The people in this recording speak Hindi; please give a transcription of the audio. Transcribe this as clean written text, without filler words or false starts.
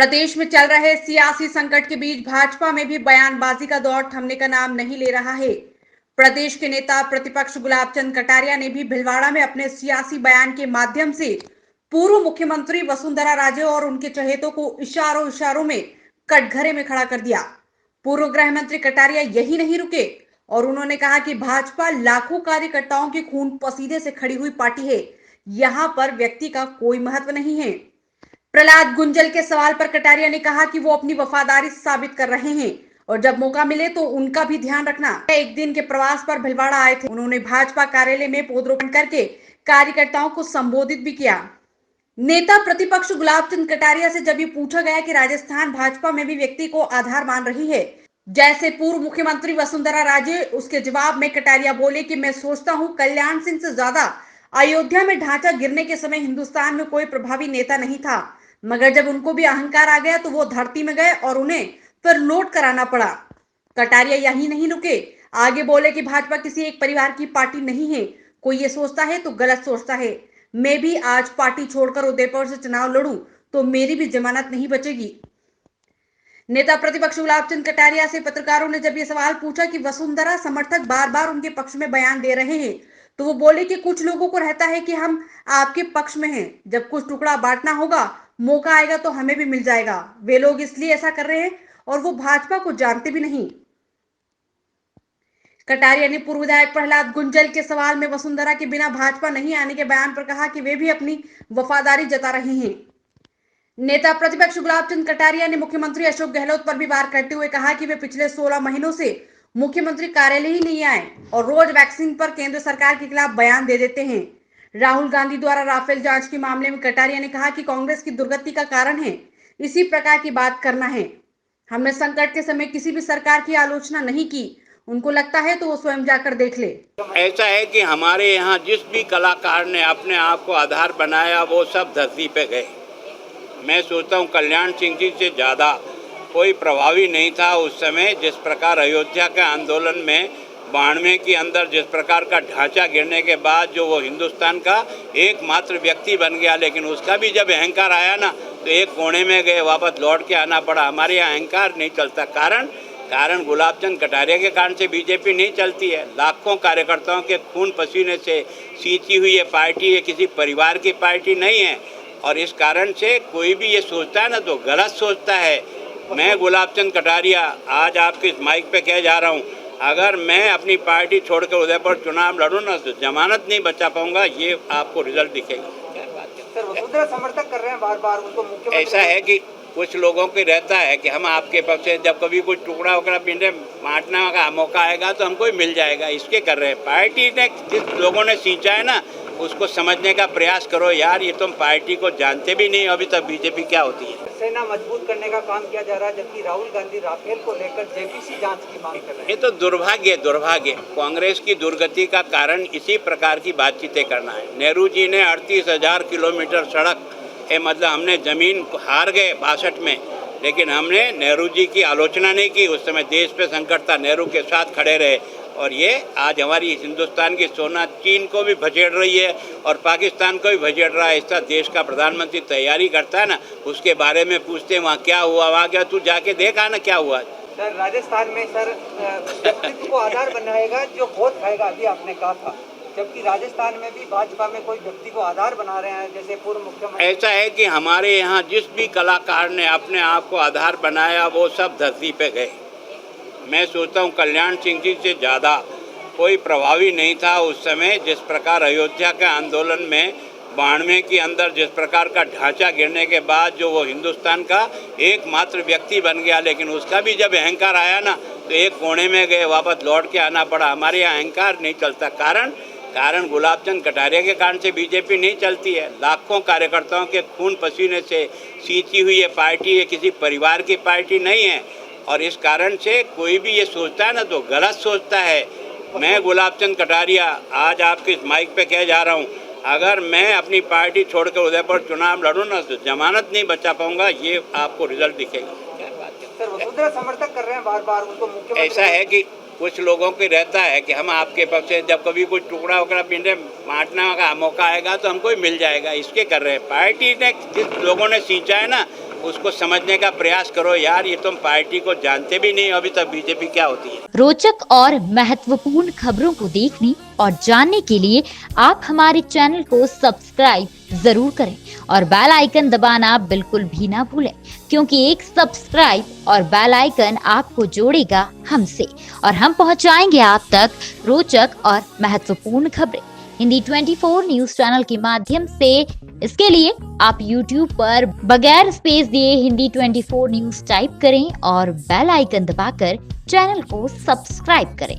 प्रदेश में चल रहे सियासी संकट के बीच भाजपा में भी बयानबाजी का दौर थमने का नाम नहीं ले रहा है। प्रदेश के नेता प्रतिपक्ष गुलाब चंद कटारिया ने भी भिलवाड़ा में अपने सियासी बयान के माध्यम से पूर्व मुख्यमंत्री वसुंधरा राजे और उनके चहेतों को इशारों इशारों में कटघरे में खड़ा कर दिया। पूर्व गृह मंत्री कटारिया यही नहीं रुके और उन्होंने कहा कि भाजपा लाखों कार्यकर्ताओं के खून पसीने से खड़ी हुई पार्टी है, यहां पर व्यक्ति का कोई महत्व नहीं है। प्रहलाद गुंजल के सवाल पर कटारिया ने कहा कि वो अपनी वफादारी साबित कर रहे हैं और जब मौका मिले तो उनका भी ध्यान रखना। एक दिन के प्रवास पर भिलवाड़ा आए थे। उन्होंने भाजपा कार्यालय में पौधरोपण करके कार्यकर्ताओं को संबोधित भी किया। नेता प्रतिपक्ष गुलाब चंद कटारिया से जब ये पूछा गया कि राजस्थान भाजपा में भी व्यक्ति को आधार मान रही है, जैसे पूर्व मुख्यमंत्री वसुंधरा राजे, उसके जवाब में कटारिया बोले कि मैं सोचता हूं कल्याण सिंह से ज्यादा अयोध्या में ढांचा गिरने के समय हिंदुस्तान में कोई प्रभावी नेता नहीं था, मगर जब उनको भी अहंकार आ गया तो वो धरती में गए और उन्हें फिर लोट कराना पड़ा। कटारिया यही नहीं रुके, आगे बोले कि भाजपा किसी एक परिवार की पार्टी नहीं है, कोई ये सोचता है तो गलत सोचता है। मैं भी आज पार्टी छोड़कर उदयपुर से चुनाव लड़ूं तो मेरी भी जमानत नहीं बचेगी। नेता प्रतिपक्ष गुलाब चंद कटारिया से पत्रकारों ने जब ये सवाल पूछा कि वसुंधरा समर्थक बार बार उनके पक्ष में बयान दे रहे हैं, तो वो बोले कि कुछ लोगों को रहता है कि हम आपके पक्ष में हैं, जब कुछ टुकड़ा बांटना होगा, मौका आएगा तो हमें भी मिल जाएगा। वे लोग इसलिए ऐसा कर रहे हैं और वो भाजपा को जानते भी नहीं। कटारिया ने पूर्व विधायक प्रहलाद गुंजल के सवाल में वसुंधरा के बिना भाजपा नहीं आने के बयान पर कहा कि वे भी अपनी वफादारी जता रहे हैं। नेता प्रतिपक्ष गुलाब चंद कटारिया ने मुख्यमंत्री अशोक गहलोत पर भी वार करते हुए कहा कि वे पिछले 16 महीनों से मुख्यमंत्री कार्यालय ही नहीं आए और रोज वैक्सीन पर केंद्र सरकार के खिलाफ बयान दे देते हैं। राहुल गांधी द्वारा राफेल जांच के मामले में कटारिया ने कहा कि कांग्रेस की दुर्गति का कारण है इसी प्रकार की बात करना है। हमने संकट के समय किसी भी सरकार की आलोचना नहीं की, उनको लगता है तो वो स्वयं जाकर देख ले। ऐसा है कि हमारे यहाँ जिस भी कलाकार ने अपने आप को आधार बनाया वो सब धरती पे गए। मैं सोचता हूँ कल्याण सिंह जी से ज़्यादा कोई प्रभावी नहीं था उस समय। जिस प्रकार अयोध्या के आंदोलन में 92 के अंदर जिस प्रकार का ढांचा गिरने के बाद जो वो हिंदुस्तान का एकमात्र व्यक्ति बन गया, लेकिन उसका भी जब अहंकार आया ना तो एक कोने में गए, वापस लौट के आना पड़ा। हमारे यहाँ अहंकार नहीं चलता। कारण गुलाब चंद कटारिया के कारण से बीजेपी नहीं चलती है। लाखों कार्यकर्ताओं के खून पसीने से सींची हुई ये पार्टी है, किसी परिवार की पार्टी नहीं है। और इस कारण से कोई भी ये सोचता है ना तो गलत सोचता है। मैं गुलाब चंद कटारिया आज आपके इस माइक पे कह जा रहा हूँ, अगर मैं अपनी पार्टी छोड़कर उदयपुर चुनाव लड़ूँ ना तो जमानत नहीं बचा पाऊंगा। ये आपको रिजल्ट दिखेगा। सर, वसुंधरा समर्थक कर रहे हैं बार बार उनको मुख्यमंत्री। ऐसा है कि कुछ लोगों को रहता है कि हम आपके पक्ष से, जब कभी कुछ टुकड़ा वकड़ा पिंडे बांटने का मौका आएगा तो हमको ही मिल जाएगा, इसके कर रहे हैं। पार्टी ने जिस लोगों ने सींचा है ना उसको समझने का प्रयास करो यार, ये तुम पार्टी को जानते भी नहीं अभी तक बीजेपी क्या होती है। सेना मजबूत करने का काम किया जा रहा है, जबकि राहुल गांधी राफेल को लेकर जेपीसी जांच की मांग कर रहे हैं। ये तो दुर्भाग्य कांग्रेस की दुर्गति का कारण इसी प्रकार की बातचीतें करना है। नेहरू जी ने 38,000 किलोमीटर सड़क मतलब हमने जमीन हार गए 62 में, लेकिन हमने नेहरू जी की आलोचना नहीं की। उस समय देश पे संकट था, नेहरू के साथ खड़े रहे। और ये आज हमारी हिंदुस्तान की सोना चीन को भी भजेड़ रही है और पाकिस्तान को भी भजेड़ रहा है। इसका देश का प्रधानमंत्री तैयारी करता है ना, उसके बारे में पूछते हैं वहाँ क्या हुआ, वहाँ क्या, तू जाके देखा ना क्या हुआ। सर, राजस्थान में सर व्यक्तित्व को आधार बनाएगा जो वोट खाएगा, अभी आपने कहा था, जबकि राजस्थान में भी भाजपा में कोई व्यक्ति को आधार बना रहे हैं, जैसे पूर्व मुख्यमंत्री। ऐसा है कि हमारे यहाँ जिस भी कलाकार ने अपने आप को आधार बनाया वो सब धरती पे गए। मैं सोचता हूँ कल्याण सिंह जी से ज़्यादा कोई प्रभावी नहीं था उस समय। जिस प्रकार अयोध्या के आंदोलन में 92 के अंदर जिस प्रकार का ढांचा गिरने के बाद जो वो हिंदुस्तान का एकमात्र व्यक्ति बन गया, लेकिन उसका भी जब अहंकार आया ना तो एक कोने में गए, वापस लौट के आना पड़ा। हमारे यहाँ अहंकार नहीं चलता। कारण गुलाब चंद कटारिया के कारण से बीजेपी नहीं चलती है। लाखों कार्यकर्ताओं के खून पसीने से सींची हुई ये पार्टी है, किसी परिवार की पार्टी नहीं है। और इस कारण से कोई भी ये सोचता है ना तो गलत सोचता है। मैं गुलाब चंद कटारिया आज आपके इस माइक पे कह जा रहा हूँ, अगर मैं अपनी पार्टी छोड़कर उदयपुर चुनाव लड़ूँ ना तो जमानत नहीं बचा पाऊंगा। ये आपको रिजल्ट दिखेगा। सर, वसुंधरा समर्थक कर रहे हैं बार बार उनको मुख्यमंत्री। ऐसा है कि कुछ लोगों की रहता है कि हम आपके पक्ष से, जब कभी कुछ टुकड़ा वगैरह पिंडे बांटने का मौका आएगा तो हमको ही मिल जाएगा, इसके कर रहे हैं। पार्टी ने जिस लोगों ने सींचा है ना, उसको समझने का प्रयास करो यार, ये तुम पार्टी को जानते भी नहीं अभी तक बीजेपी क्या होती है। रोचक और महत्वपूर्ण खबरों को देखने और जानने के लिए आप हमारे चैनल को सब्सक्राइब जरूर करें और बेल आइकन दबाना बिल्कुल भी ना भूलें, क्योंकि एक सब्सक्राइब और बेल आइकन आपको जोड़ेगा हमसे और हम पहुंचाएंगे आप तक रोचक और महत्वपूर्ण खबरें हिंदी 24 न्यूज चैनल के माध्यम से। इसके लिए आप YouTube पर बगैर स्पेस दिए हिंदी 24 न्यूज टाइप करें और बेल आइकन दबाकर चैनल को सब्सक्राइब करें।